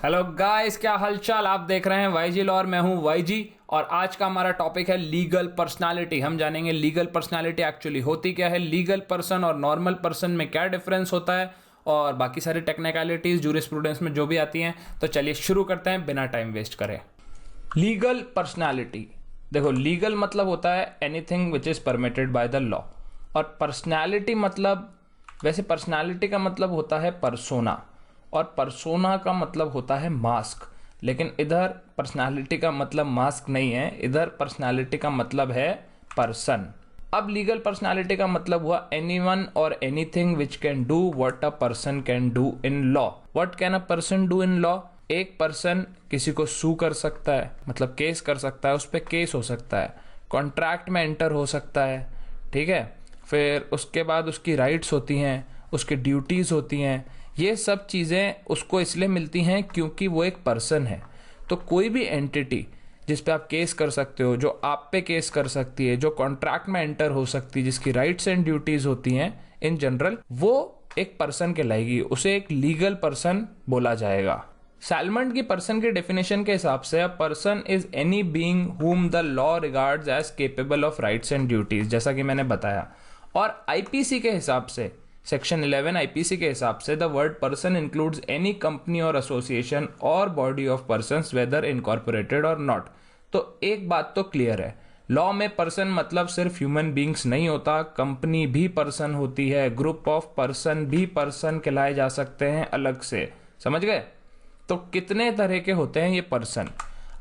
Hello guys, क्या हालचाल। आप देख रहे हैं वाईजी लॉ और मैं हूं वाईजी। और आज का हमारा टॉपिक है लीगल पर्सनालिटी। हम जानेंगे लीगल पर्सनालिटी एक्चुअली होती क्या है, लीगल पर्सन और नॉर्मल पर्सन में क्या डिफरेंस होता है, और बाकी सारी टेक्निकलिटीज जूरिस्प्रूडेंस में जो भी आती हैं। तो चलिए शुरू करते हैं बिना टाइम वेस्ट करे। लीगल पर्सनालिटी, देखो लीगल मतलब होता है anything which is permitted by the law, और पर्सनालिटी मतलब, वैसे पर्सनालिटी का मतलब होता है परसोना, और परसोना का मतलब होता है मास्क। लेकिन इधर पर्सनालिटी का मतलब मास्क नहीं है, इधर पर्सनालिटी का मतलब है पर्सन। अब लीगल पर्सनालिटी का मतलब हुआ एनीवन और anything which can do what a person can do in law. What can a person do in law? एक पर्सन किसी को सू कर सकता है, मतलब केस कर सकता है, उस पर केस हो सकता है, कॉन्ट्रैक्ट में एंटर हो सकता है, ठीक है। फिर उसके बाद उसकी राइट्स होती हैं, उसकी ड्यूटीज होती हैं। ये सब चीज़ें उसको इसलिए मिलती हैं क्योंकि वो एक पर्सन है। तो कोई भी एंटिटी जिस पे आप केस कर सकते हो, जो आप पे केस कर सकती है, जो कॉन्ट्रैक्ट में एंटर हो सकती है, जिसकी राइट्स एंड ड्यूटीज होती हैं इन जनरल, वो एक पर्सन कहलाएगी, उसे एक लीगल पर्सन बोला जाएगा। सैलमंड की पर्सन की डेफिनेशन के हिसाब से a person is any being whom the law regards as capable of rights and duties, जैसा कि मैंने बताया। और आईपीसी के हिसाब से, सेक्शन 11 आईपीसी के हिसाब से, the word person includes any company और एसोसिएशन और body of persons weather incorporated और नॉट। तो एक बात तो क्लियर है, लॉ में पर्सन मतलब सिर्फ ह्यूमन बींग्स नहीं होता, कंपनी भी पर्सन होती है, ग्रुप ऑफ पर्सन भी पर्सन कहलाए जा सकते हैं अलग से। समझ गए? तो कितने तरह के होते हैं ये पर्सन?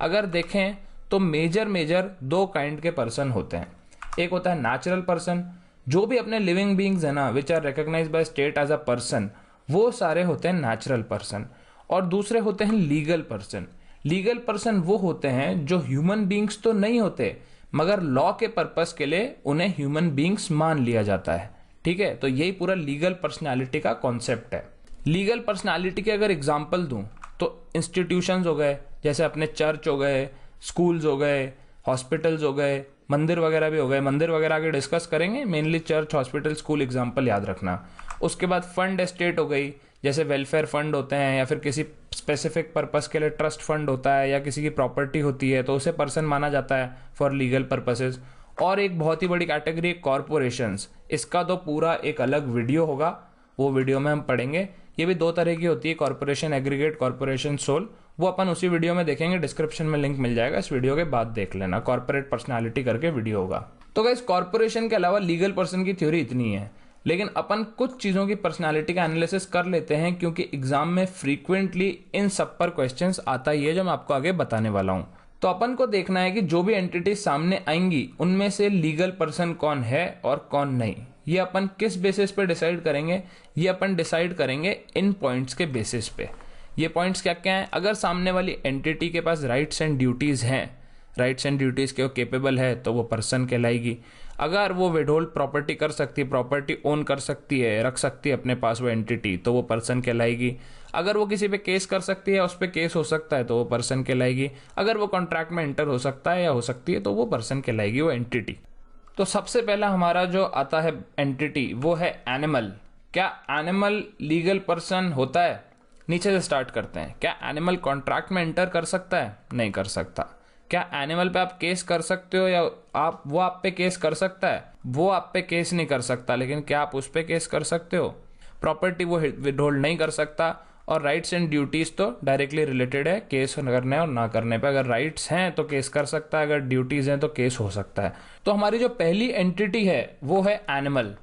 अगर देखें तो मेजर दो काइंड के पर्सन होते हैं। एक होता है नेचुरल पर्सन, जो भी अपने लिविंग बींग्स है ना, which are recognised by state as a person, वो सारे होते हैं नेचुरल पर्सन। और दूसरे होते हैं लीगल पर्सन। लीगल पर्सन वो होते हैं जो ह्यूमन बींग्स तो नहीं होते, मगर लॉ के पर्पस के लिए उन्हें ह्यूमन बींग्स मान लिया जाता है, ठीक है। तो यही पूरा लीगल पर्सनालिटी का कॉन्सेप्ट है। लीगल पर्सनालिटी के अगर एग्जाम्पल दूं तो इंस्टीट्यूशंस हो गए, जैसे अपने चर्च हो गए, स्कूल्स हो गए, हॉस्पिटल्स हो गए, मंदिर वगैरह भी हो गए। मंदिर वगैरह आगे डिस्कस करेंगे, mainly church, hospital, school example याद रखना। उसके बाद फंड एस्टेट हो गई, जैसे वेलफेयर फंड होते हैं, या फिर किसी स्पेसिफिक पर्पस के लिए ट्रस्ट फंड होता है, या किसी की प्रॉपर्टी होती है, तो उसे पर्सन माना जाता है फॉर लीगल पर्पसेस। और एक बहुत ही बड़ी कैटेगरी कॉरपोरेशंस, इसका तो पूरा एक अलग वीडियो होगा, वो वीडियो में हम पढ़ेंगे। ये भी दो तरह की होती है, कॉर्पोरेशन एग्रीगेट, कॉर्पोरेशन सोल। वो अपन उसी वीडियो में देखेंगे, डिस्क्रिप्शन में लिंक मिल जाएगा, इस वीडियो के बाद देख लेना, कॉर्पोरेट पर्सनालिटी करके वीडियो होगा। तो गाइस, कॉर्पोरेशन के अलावा लीगल पर्सन की थ्योरी इतनी है, लेकिन अपन कुछ चीजों की पर्सनालिटी का एनालिसिस कर लेते हैं, क्योंकि एग्जाम में फ्रीक्वेंटली इन सब पर क्वेश्चंस आता ही है, जो मैं आपको आगे बताने वाला हूं। तो अपन को देखना है कि जो भी एंटिटी सामने आएंगी उनमें से लीगल पर्सन कौन है और कौन नहीं। ये अपन किस बेसिस पे डिसाइड करेंगे? ये अपन डिसाइड करेंगे इन पॉइंट्स के बेसिस पे। ये पॉइंट्स क्या क्या हैं? अगर सामने वाली एंटिटी के पास राइट्स एंड ड्यूटीज हैं, राइट्स एंड ड्यूटीज के वो केपेबल है, तो वो पर्सन कहलाएगी। अगर वो विडहोल्ड प्रॉपर्टी कर सकती है, प्रॉपर्टी ओन कर सकती है, रख सकती है अपने पास वो एंटिटी, तो वो पर्सन कहलाएगी। अगर वो किसी पे केस कर सकती है, उस पर केस हो सकता है, तो वो पर्सन कहलाएगी। अगर वो कॉन्ट्रैक्ट में एंटर हो सकता है या हो सकती है, तो वो पर्सन कहलाएगी, वो एंटिटी। तो सबसे पहला हमारा जो आता है एंटिटी, वो है एनिमल। क्या एनिमल लीगल पर्सन होता है? नीचे से स्टार्ट करते हैं। क्या एनिमल कॉन्ट्रैक्ट में एंटर कर सकता है? नहीं कर सकता। क्या एनिमल पे आप केस कर सकते हो, या वो आप पे केस कर सकता है? वो आप पे केस नहीं कर सकता, लेकिन क्या आप उस पे केस कर सकते हो? प्रॉपर्टी वो विदहोल्ड नहीं कर सकता। और राइट्स एंड ड्यूटीज तो डायरेक्टली रिलेटेड है केस करने और ना करने पे। अगर राइट्स हैं तो केस कर सकता है, अगर ड्यूटीज हैं तो केस हो सकता है। तो हमारी जो पहली एंटिटी है वो है एनिमल।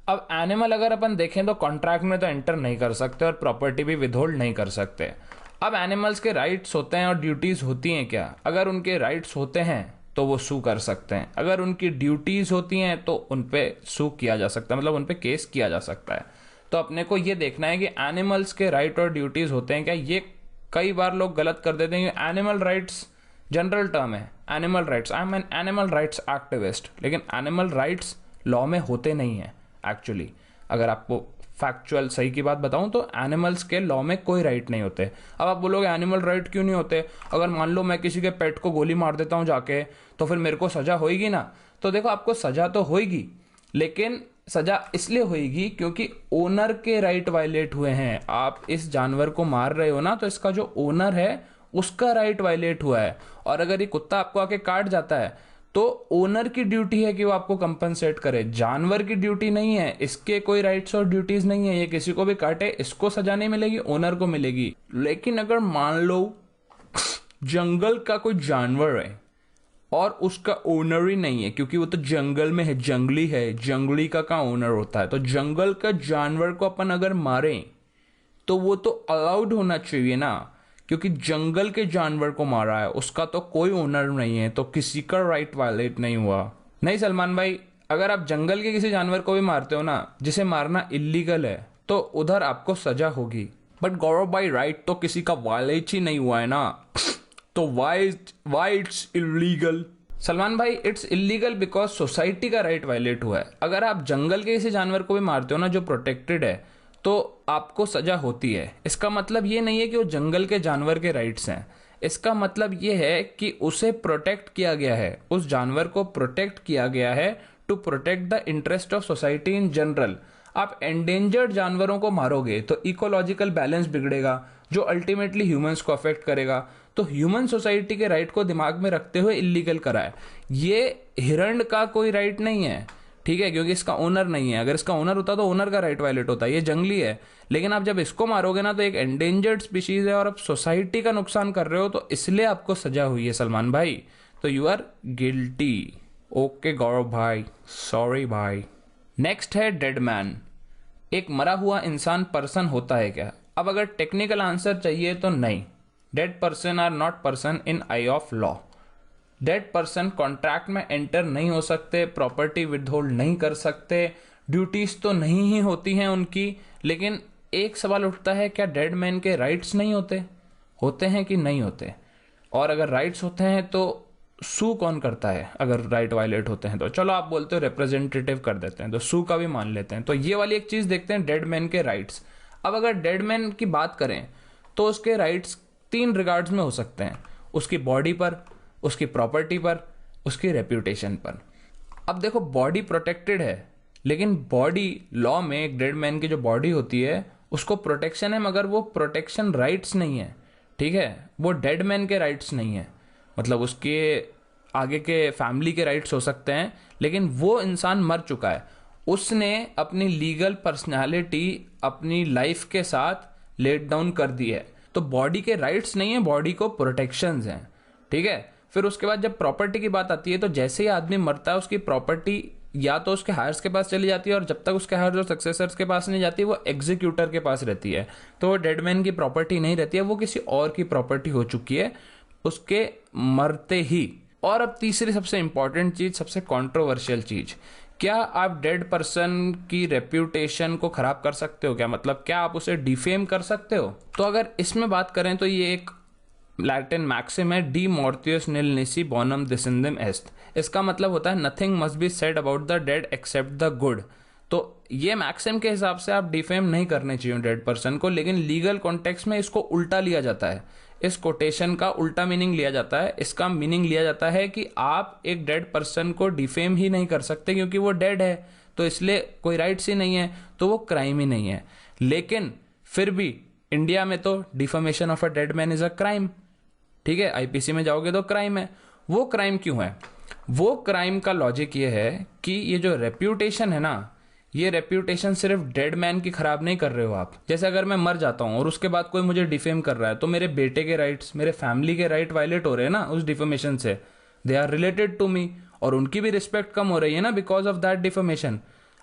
अब एनिमल अगर अपन देखें तो कॉन्ट्रैक्ट में तो एंटर नहीं कर सकते और प्रॉपर्टी भी विदहोल्ड नहीं कर सकते। अब एनिमल्स के राइट्स होते हैं और ड्यूटीज होती हैं क्या? अगर उनके राइट्स होते हैं तो वो सू कर सकते हैं, अगर उनकी ड्यूटीज होती हैं तो उन पे सू किया जा सकता है, मतलब उन पे केस किया जा सकता है। तो अपने को ये देखना है कि एनिमल्स के राइट और ड्यूटीज होते हैं क्या। ये कई बार लोग गलत कर देते हैं। एनिमल राइट्स जनरल टर्म है, animal rights, I am an animal rights activist, लेकिन एनिमल राइट्स लॉ में होते नहीं है एक्चुअली। अगर आपको फैक्चुअल सही की बात बताऊं तो एनिमल्स के लॉ में कोई राइट नहीं होते। अब आप बोलोगे एनिमल राइट क्यों नहीं होते? अगर मान लो मैं किसी के पेट को गोली मार देता हूं जाके, तो फिर मेरे को सजा होगी ना। तो देखो, आपको सजा तो होगी, लेकिन सजा इसलिए होगी क्योंकि ओनर के राइट वायलेट हुए हैं। आप इस जानवर को मार रहे हो ना, तो इसका जो ओनर है उसका राइट वायलेट हुआ है। और अगर ये कुत्ता आपको आके काट जाता है तो ओनर की ड्यूटी है कि वो आपको कंपनसेट करे, जानवर की ड्यूटी नहीं है। इसके कोई राइट्स और ड्यूटीज नहीं है। ये किसी को भी काटे, इसको सजा नहीं मिलेगी, ओनर को मिलेगी। लेकिन अगर मान लो जंगल का कोई जानवर है और उसका ओनर ही नहीं है, क्योंकि वो तो जंगल में है, जंगली है, जंगली का कहाँ ओनर होता है, तो जंगल का जानवर को अपन अगर मारें तो वो तो अलाउड होना चाहिए ना, क्योंकि जंगल के जानवर को मारा है, उसका तो कोई ओनर नहीं है, तो किसी का राइट वायलेट नहीं हुआ। नहीं सलमान भाई, अगर आप जंगल के किसी जानवर को भी मारते हो ना, जिसे मारना इलीगल है, तो उधर आपको सजा होगी। बट गौरव भाई, राइट तो किसी का वायलेट ही नहीं हुआ है ना, तो वाई इट्स इलीगल? सलमान भाई, इट्स इलीगल बिकॉज सोसाइटी का राइट वायलेट हुआ है। अगर आप जंगल के किसी जानवर को भी मारते हो ना जो प्रोटेक्टेड है, तो आपको सजा होती है। इसका मतलब ये नहीं है कि वो जंगल के जानवर के राइट्स हैं। इसका मतलब ये है कि उसे प्रोटेक्ट किया गया है, उस जानवर को प्रोटेक्ट किया गया है to protect the interest of society in general. आप एंडेंजर्ड जानवरों को मारोगे तो इकोलॉजिकल बैलेंस बिगड़ेगा, जो अल्टीमेटली ह्यूमंस को अफेक्ट करेगा। तो ह्यूमन सोसाइटी के राइट को दिमाग में रखते हुए इलीगल करा है। ये हिरण का कोई राइट नहीं है, ठीक है, क्योंकि इसका ओनर नहीं है। अगर इसका ओनर होता तो ओनर का राइट वायलेट होता। ये जंगली है, लेकिन आप जब इसको मारोगे ना तो एक एंडेंजर्ड स्पीशीज है और आप सोसाइटी का नुकसान कर रहे हो, तो इसलिए आपको सजा हुई है सलमान भाई। तो यू आर गिल्टी। ओके गौरव भाई, सॉरी भाई। नेक्स्ट है डेड मैन। एक मरा हुआ इंसान पर्सन होता है क्या? अब अगर टेक्निकल आंसर चाहिए तो नहीं। Dead person are not person in eye of law. Dead person contract में एंटर नहीं हो सकते, प्रॉपर्टी विदहोल्ड नहीं कर सकते, ड्यूटीज तो नहीं ही होती हैं उनकी। लेकिन एक सवाल उठता है, क्या डेड मैन के राइट्स नहीं होते? होते हैं कि नहीं होते? और अगर राइट्स होते हैं तो सू कौन करता है? अगर राइट वायलेट होते हैं तो चलो आप बोलते हो रिप्रेजेंटेटिव कर देते हैं, तो सू का भी मान लेते हैं। तो ये वाली एक चीज देखते हैं, डेड मैन के राइट्स। अब अगर डेड मैन की बात करें तो उसके राइट्स 3 रिगार्ड्स में हो सकते हैं, उसकी बॉडी पर, उसकी प्रॉपर्टी पर, उसकी रेप्यूटेशन पर। अब देखो, बॉडी प्रोटेक्टेड है, लेकिन बॉडी लॉ में एक डेड मैन की जो बॉडी होती है उसको प्रोटेक्शन है, मगर वो प्रोटेक्शन राइट्स नहीं है, ठीक है, वो डेड मैन के राइट्स नहीं है। मतलब उसके आगे के फैमिली के राइट्स हो सकते हैं, लेकिन वो इंसान मर चुका है, उसने अपनी लीगल पर्सनैलिटी अपनी लाइफ के साथ लेट डाउन कर दी है। तो बॉडी के राइट्स नहीं है, बॉडी को प्रोटेक्शंस हैं, ठीक है। फिर उसके बाद जब प्रॉपर्टी की बात आती है, तो जैसे ही आदमी मरता है उसकी प्रॉपर्टी या तो उसके हायर्स के पास चली जाती है, और जब तक उसके हायर्स और सक्सेसर्स के पास नहीं जाती, वो एग्जीक्यूटर के पास रहती है। तो वो डेडमैन की प्रॉपर्टी नहीं रहती है, वो किसी और की प्रॉपर्टी हो चुकी है उसके मरते ही। और अब तीसरी सबसे इंपॉर्टेंट चीज, सबसे कंट्रोवर्शियल चीज, क्या आप डेड पर्सन की रेप्यूटेशन को खराब कर सकते हो क्या? मतलब क्या आप उसे डिफेम कर सकते हो? तो अगर इसमें बात करें तो ये एक लैटिन मैक्सिम है, डी मॉर्टियस निल निसी बोनम डिसेंडेम एस्ट। इसका मतलब होता है nothing must be said about the dead except the good. तो ये मैक्सिम के हिसाब से आप डिफेम नहीं करने चाहिए डेड पर्सन को, लेकिन लीगल कॉन्टेक्स्ट में इसको उल्टा लिया जाता है, इस कोटेशन का उल्टा मीनिंग लिया जाता है। इसका मीनिंग लिया जाता है कि आप एक डेड पर्सन को डिफेम ही नहीं कर सकते, क्योंकि वो डेड है, तो इसलिए कोई राइट्स ही नहीं है, तो वो क्राइम ही नहीं है। लेकिन फिर भी इंडिया में तो defamation of a dead man is a crime, ठीक है, आईपीसी में जाओगे तो क्राइम है। वो क्राइम क्यों है? वो क्राइम का लॉजिक ये है कि ये जो रेप्यूटेशन है ना, ये रेप्यूटेशन सिर्फ डेड मैन की खराब नहीं कर रहे हो आप। जैसे अगर मैं मर जाता हूं और उसके बाद कोई मुझे डिफेम कर रहा है, तो मेरे बेटे के राइट्स, मेरे फैमिली के राइट वायलेट हो रहे हैं ना उस डिफेमेशन से। They are related to me, और उनकी भी रिस्पेक्ट कम हो रही है ना बिकॉज ऑफ दैट डिफेमेशन।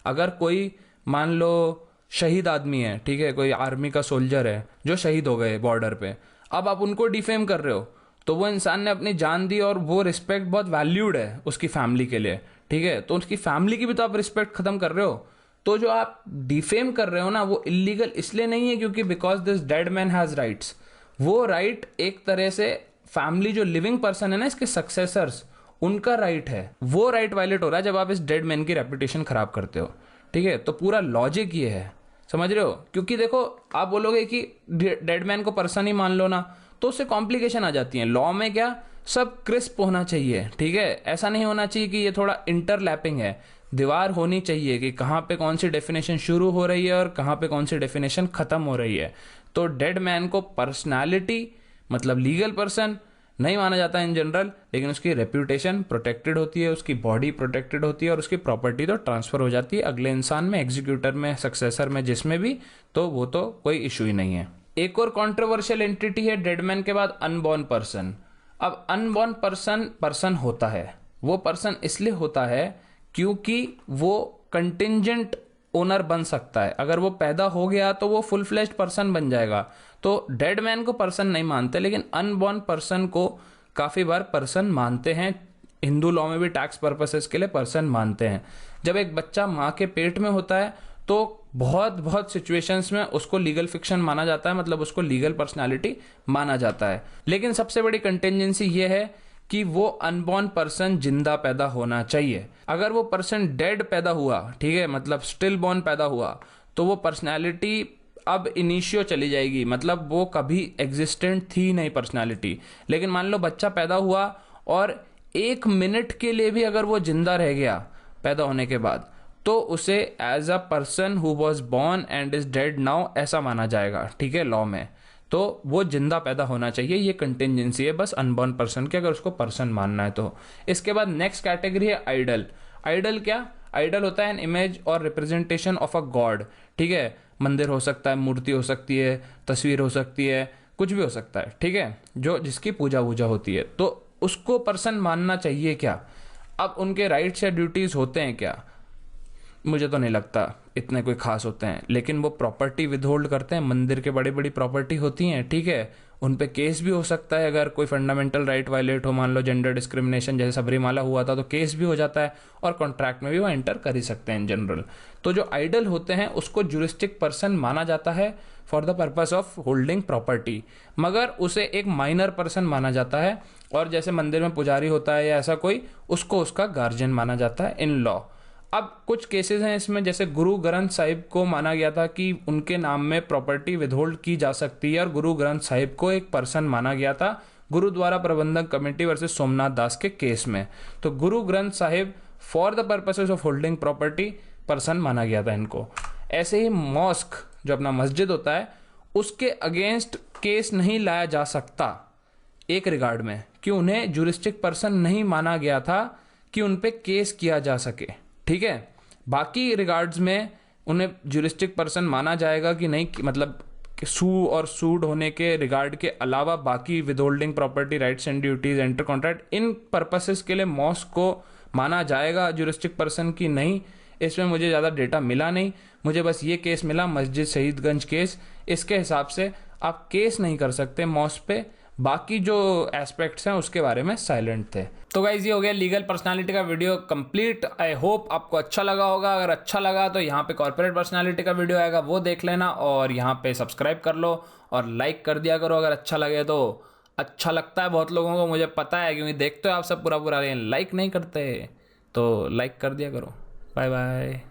अगर कोई मान लो शहीद आदमी है, ठीक है, कोई आर्मी का सोल्जर है जो शहीद हो गए बॉर्डर पे, अब आप उनको डिफेम कर रहे हो, तो वो इंसान ने अपनी जान दी और वो रिस्पेक्ट बहुत वैल्यूड है उसकी फैमिली के लिए, ठीक है, तो उसकी फैमिली की भी तो आप रिस्पेक्ट खत्म कर रहे हो। तो जो आप डिफेम कर रहे हो ना, वो इलीगल इसलिए नहीं है क्योंकि because this dead man has rights. वो राइट एक तरह से फैमिली जो लिविंग पर्सन है ना, इसके सक्सेसर्स, उनका राइट है, वो राइट वायलेट हो रहा है जब आप इस डेड मैन की रेपुटेशन खराब करते हो, ठीक है। तो पूरा लॉजिक ये है, समझ रहे हो? क्योंकि देखो, आप बोलोगे कि डेड मैन को पर्सन ही मान लो ना, तो उससे कॉम्प्लिकेशन आ जाती है। लॉ में क्या, सब क्रिस्प होना चाहिए, ठीक है, ऐसा नहीं होना चाहिए कि ये थोड़ा इंटरलैपिंग है। दीवार होनी चाहिए कि कहाँ पे कौन सी डेफिनेशन शुरू हो रही है और कहाँ पे कौन सी डेफिनेशन खत्म हो रही है। तो डेड मैन को पर्सनालिटी मतलब लीगल पर्सन नहीं माना जाता इन जनरल, लेकिन उसकी रेप्यूटेशन प्रोटेक्टेड होती है, उसकी बॉडी प्रोटेक्टेड होती है और उसकी प्रॉपर्टी तो ट्रांसफर हो जाती है अगले इंसान में, एग्जीक्यूटर में, सक्सेसर में, जिसमें भी, तो वो तो कोई इशू ही नहीं है। एक और कंट्रोवर्शियल एंटिटी है डेड मैन के बाद अनबॉर्न पर्सन। अब अनबॉर्न पर्सन होता है, वो पर्सन इसलिए होता है क्योंकि वो कंटिंजेंट ओनर बन सकता है। अगर वो पैदा हो गया तो वो फुल फ्लेश्ड पर्सन बन जाएगा। तो डेड मैन को पर्सन नहीं मानते, लेकिन अनबॉर्न पर्सन को काफ़ी बार पर्सन मानते हैं। हिंदू लॉ में भी टैक्स पर्पसेस के लिए पर्सन मानते हैं। जब एक बच्चा माँ के पेट में होता है तो बहुत सिचुएशंस में उसको लीगल फिक्शन माना जाता है, मतलब उसको लीगल पर्सनालिटी माना जाता है। लेकिन सबसे बड़ी कंटिजेंसी ये है कि वो अनबॉर्न पर्सन जिंदा पैदा होना चाहिए। अगर वो पर्सन डेड पैदा हुआ, ठीक है, मतलब स्टिल बॉर्न पैदा हुआ, तो वो पर्सनालिटी अब इनिशियो चली जाएगी, मतलब वो कभी एग्जिस्टेंट थी नहीं पर्सनालिटी। लेकिन मान लो बच्चा पैदा हुआ और 1 मिनट के लिए भी अगर वो जिंदा रह गया पैदा होने के बाद, तो उसे as a person who was born and is dead now ऐसा माना जाएगा, ठीक है, लॉ में। तो वो जिंदा पैदा होना चाहिए, ये कंटिजेंसी है बस अनबॉर्न पर्सन की, अगर उसको पर्सन मानना है तो। इसके बाद नेक्स्ट कैटेगरी है आइडल। आइडल क्या? आइडल होता है एन इमेज और रिप्रेजेंटेशन ऑफ अ गॉड, ठीक है। मंदिर हो सकता है, मूर्ति हो सकती है, तस्वीर हो सकती है, कुछ भी हो सकता है, ठीक है, जो जिसकी पूजा वूजा होती है। तो उसको पर्सन मानना चाहिए क्या? अब उनके राइट्स या ड्यूटीज होते हैं क्या? मुझे तो नहीं लगता इतने कोई खास होते हैं, लेकिन वो प्रॉपर्टी विदहोल्ड करते हैं। मंदिर के बड़ी बड़ी प्रॉपर्टी होती हैं, ठीक है, उन पे केस भी हो सकता है अगर कोई फंडामेंटल राइट वायलेट हो, मान लो जेंडर डिस्क्रिमिनेशन जैसे सबरीमाला हुआ था, तो केस भी हो जाता है और कॉन्ट्रैक्ट में भी वो एंटर कर ही सकते हैं इन जनरल। तो जो आइडल होते हैं उसको ज्यूरिस्टिक पर्सन माना जाता है for the purpose of holding property, मगर उसे एक माइनर पर्सन माना जाता है। और जैसे मंदिर में पुजारी होता है या ऐसा कोई, उसको उसका गार्जियन माना जाता है इन लॉ। अब कुछ केसेस हैं इसमें, जैसे गुरु ग्रंथ साहिब को माना गया था कि उनके नाम में प्रॉपर्टी विदहोल्ड की जा सकती है, और गुरु ग्रंथ साहिब को एक पर्सन माना गया था गुरुद्वारा प्रबंधक कमेटी वर्सेस सोमनाथ दास के केस में। तो Guru Granth Sahib for the purposes of holding property person माना गया था इनको। ऐसे ही मॉस्क जो अपना मस्जिद होता है, उसके अगेंस्ट केस नहीं लाया जा सकता एक रिगार्ड में, कि उन्हें ज्यूरिस्टिक पर्सन नहीं माना गया था कि उन पे केस किया जा सके, ठीक है। बाकी रिगार्ड्स में उन्हें ज्यूरिस्टिक पर्सन माना जाएगा कि नहीं, मतलब सू और सूड होने के रिगार्ड के अलावा बाकी withholding property rights and duties, enter contract, in purposes के लिए मॉस्क को माना जाएगा ज्यूरिस्टिक पर्सन की नहीं। इसमें मुझे ज़्यादा डेटा मिला नहीं, मुझे बस ये केस मिला मस्जिद शहीदगंज केस। इसके हिसाब से आप केस नहीं कर सकते मॉस्क पे, बाकी जो एस्पेक्ट्स हैं उसके बारे में साइलेंट थे। तो गाइज ये हो गया लीगल पर्सनालिटी का वीडियो कंप्लीट। आई होप आपको अच्छा लगा होगा। अगर अच्छा लगा तो यहाँ पे कॉर्पोरेट पर्सनालिटी का वीडियो आएगा, वो देख लेना, और यहाँ पे सब्सक्राइब कर लो और लाइक कर दिया करो अगर अच्छा लगे तो। अच्छा लगता है बहुत लोगों को, मुझे पता है, क्योंकि देखते हो आप सब पूरा, लेकिन लाइक नहीं करते, तो लाइक कर दिया करो। Bye bye.